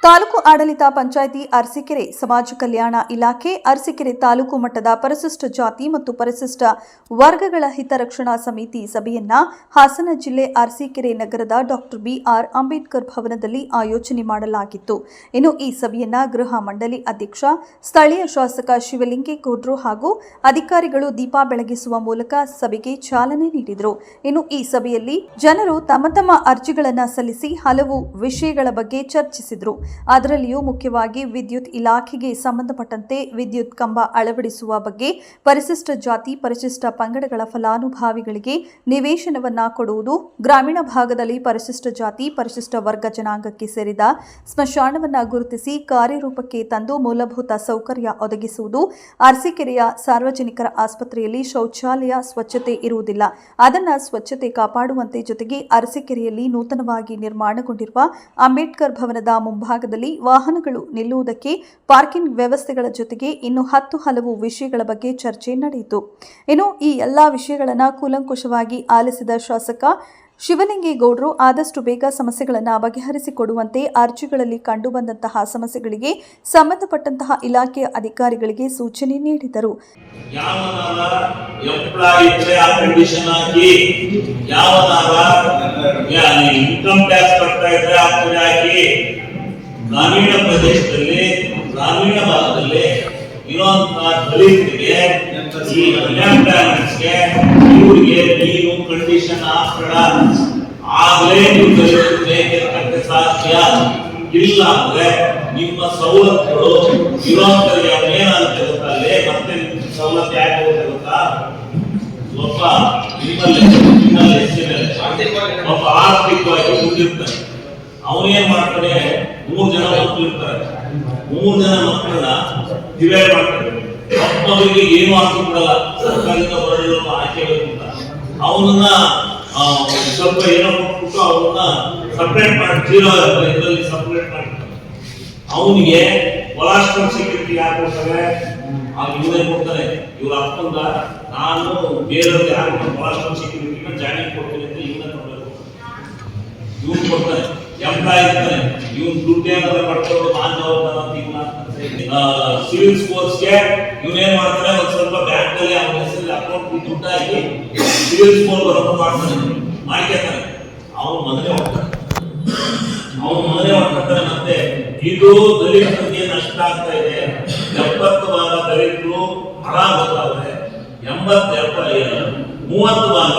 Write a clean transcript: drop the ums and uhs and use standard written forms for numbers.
ತಾಲೂಕು ಆಡಳಿತ ಪಂಚಾಯಿತಿ ಅರಸೀಕೆರೆ ಸಮಾಜ ಕಲ್ಯಾಣ ಇಲಾಖೆ ಅರಸೀಕೆರೆ ತಾಲೂಕು ಮಟ್ಟದ ಪರಿಶಿಷ್ಟ ಜಾತಿ ಮತ್ತು ಪರಿಶಿಷ್ಟ ವರ್ಗಗಳ ಹಿತರಕ್ಷಣಾ ಸಮಿತಿ ಸಭೆಯನ್ನ ಹಾಸನ ಜಿಲ್ಲೆ ಅರಸೀಕೆರೆ ನಗರದ ಡಾಕ್ಟರ್ ಬಿಆರ್ ಅಂಬೇಡ್ಕರ್ ಭವನದಲ್ಲಿ ಆಯೋಜನೆ ಮಾಡಲಾಗಿತ್ತು. ಇನ್ನು ಈ ಸಭೆಯನ್ನ ಗೃಹ ಮಂಡಳಿ ಅಧ್ಯಕ್ಷ ಸ್ಥಳೀಯ ಶಾಸಕ ಶಿವಲಿಂಗೇಗೌಡರು ಹಾಗೂ ಅಧಿಕಾರಿಗಳು ದೀಪ ಬೆಳಗಿಸುವ ಮೂಲಕ ಸಭೆಗೆ ಚಾಲನೆ ನೀಡಿದರು. ಇನ್ನು ಈ ಸಭೆಯಲ್ಲಿ ಜನರು ತಮ್ಮ ತಮ್ಮ ಅರ್ಜಿಗಳನ್ನು ಸಲ್ಲಿಸಿ ಹಲವು ವಿಷಯಗಳ ಬಗ್ಗೆ ಚರ್ಚಿಸಿದರು. ಅದರಲ್ಲಿಯೂ ಮುಖ್ಯವಾಗಿ ವಿದ್ಯುತ್ ಇಲಾಖೆಗೆ ಸಂಬಂಧಪಟ್ಟಂತೆ ವಿದ್ಯುತ್ ಕಂಬ ಅಳವಡಿಸುವ ಬಗ್ಗೆ, ಪರಿಶಿಷ್ಟ ಜಾತಿ ಪರಿಶಿಷ್ಟ ಪಂಗಡಗಳ ಫಲಾನುಭವಿಗಳಿಗೆ ನಿವೇಶನವನ್ನ ಕೊಡುವುದು, ಗ್ರಾಮೀಣ ಭಾಗದಲ್ಲಿ ಪರಿಶಿಷ್ಟ ಜಾತಿ ಪರಿಶಿಷ್ಟ ವರ್ಗ ಜನಾಂಗಕ್ಕೆ ಸೇರಿದ ಸ್ಮಶಾನವನ್ನ ಗುರುತಿಸಿ ಕಾರ್ಯರೂಪಕ್ಕೆ ತಂದು ಮೂಲಭೂತ ಸೌಕರ್ಯ ಒದಗಿಸುವುದು, ಅರಸೀಕೆರೆಯ ಸಾರ್ವಜನಿಕರ ಆಸ್ಪತ್ರೆಯಲ್ಲಿ ಶೌಚಾಲಯ ಸ್ವಚ್ಛತೆ ಇರುವುದಿಲ್ಲ, ಅದನ್ನು ಸ್ವಚ್ಛತೆ ಕಾಪಾಡುವಂತೆ, ಜೊತೆಗೆ ಅರಸೀಕೆರೆಯಲ್ಲಿ ನೂತನವಾಗಿ ನಿರ್ಮಾಣಗೊಂಡಿರುವ ಅಂಬೇಡ್ಕರ್ ಭವನದ ಮುಂಭಾಗದಲ್ಲಿ ವಾಹನಗಳು ನಿಲ್ಲುವುದಕ್ಕೆ ಪಾರ್ಕಿಂಗ್ ವ್ಯವಸ್ಥೆಗಳ ಜೊತೆಗೆ ಇನ್ನು ಹಲವು ವಿಷಯಗಳ ಬಗ್ಗೆ ಚರ್ಚೆ ನಡೆಯಿತು. ಇನ್ನು ಈ ಎಲ್ಲಾ ವಿಷಯಗಳನ್ನು ಕೂಲಂಕುಷವಾಗಿ ಆಲಿಸಿದ ಶಾಸಕ ಶಿವಲಿಂಗೇಗೌಡರು ಆದಷ್ಟು ಬೇಗ ಸಮಸ್ಯೆಗಳನ್ನು ಬಗೆಹರಿಸಿಕೊಡುವಂತೆ ಅರ್ಜಿಗಳಲ್ಲಿ ಕಂಡುಬಂದಂತಹ ಸಮಸ್ಯೆಗಳಿಗೆ ಸಂಬಂಧಪಟ್ಟಂತಹ ಇಲಾಖೆಯ ಅಧಿಕಾರಿಗಳಿಗೆ ಸೂಚನೆ ನೀಡಿದರು. ಗ್ರಾಮೀಣ ಪ್ರದೇಶದಲ್ಲಿ ಗ್ರಾಮೀಣ ಭಾಗದಲ್ಲಿ ಇರುವಂತಹ ದಲಿತರಿಗೆ ಈ ಇವರಿಗೆ ನೀರು ಕಂಡೀಷನ್ ಹಾಕಬೇಡ, ಆಗಲೇ ನೀವು ದಲಿತರಿಗೆ ಸಾಧ್ಯ. ಇಲ್ಲ ಅಂದ್ರೆ ನಿಮ್ಮ ಸವಲತ್ತುಗಳು ಇರುವಂತರಿಗೆ ಏನಾಗುತ್ತೆ ಗೊತ್ತಾ, ಅಲ್ಲೇ ಮತ್ತೆ ನಿಮ್ಮ ಸವಲತ್ತು ಯಾಕೆ ಹೋಗುತ್ತೆ ಗೊತ್ತಾ, ಒಬ್ಬ ಒಬ್ಬ ಆರ್ಥಿಕವಾಗಿ ಮುಂದಿರ್ತಾನೆ, ಅವನೇನ್ ಮಾಡ್ತಾನೆ, 3 ಜನ ಮಕ್ಕಳು ಇರ್ತಾರೆ, 3 ಜನ ಮಕ್ಕಳನ್ನ ಡಿವೈಡ್ ಮಾಡ್ತಾರೆ. ಮಕ್ಕಳಿಗೆ ಏನು ಹಾಕಿ ಕೊಡಲ್ಲ, ಸರ್ಕಾರದಿಂದ ಬರಲು ಆಯ್ಕೆಬೇಕು ಅಂತ ಅವನನ್ನ ಸ್ವಲ್ಪ ಏನೋ ಕೊಟ್ಬಿಟ್ಟು ಅವನ್ನ ಸಪ್ರೇಟ್ ಮಾಡಿ 0 ಇದರಲ್ಲಿ ಸಪ್ರೇಟ್ ಮಾಡ್ತಾರೆ. ಅವನಿಗೆ ಕೊಲಾಸ್ಟ್ರಲ್ ಸೆಕ್ಯೂರಿಟಿ ಯಾರು ಕೊಡ್ತಾರೆ, ಇವನೇ ಕೊಡ್ತಾನೆ. ಇವ್ರ ಅಪ್ಪಂದ ನಾನು ಬೇರೆಯವ್ರಿಗೆ ಯಾರು ಕೊಲಾಸ್ಟ್ರಲ್ ಸೆಕ್ಯೂರಿಟಿನ ಜಾಯಿನ್ ಕೊಡ್ತೀನಿ ಅಂತ ಇವನೇ ಕೊಡಬೇಕು, ಇವನು ಕೊಡ್ತಾನೆ. ಎಂಪ್ಲಾಯ್ ಇರ್ತಾನೆ, ಇವನ್ ದುಡ್ಡು ಏನಾದ್ರು ಮಾಡ್ಕೊಂಡು ಸಿವಿಲ್ ಸ್ಕೋರ್ಸ್ಗೆ ಇವನೇನ್ ಮಾಡ್ತಾನೆ, ಒಂದ್ ಸ್ವಲ್ಪ ಬ್ಯಾಂಕ್ ಅಲ್ಲಿ ಅವನ ಹೆಸರಲ್ಲಿ ಅಕೌಂಟ್ ದುಡ್ಡು ಹಾಕಿ ಸಿವಿಲ್ ಸ್ಕೋರ್ ಬರೋದು ಮಾಡ್ಕೊತಾನೆ. ಅವನ ಮನೆ ಹೊಡ್ತಾನೆ. ಮತ್ತೆ ಇದು ದಲಿತರಿಗೆ ನಷ್ಟ ಆಗ್ತಾ ಇದೆ. 70% ದಲಿತರು ಆರಾಮ್ ಬರ್ತಾವ್ರೆ, 30% ಭಾಗ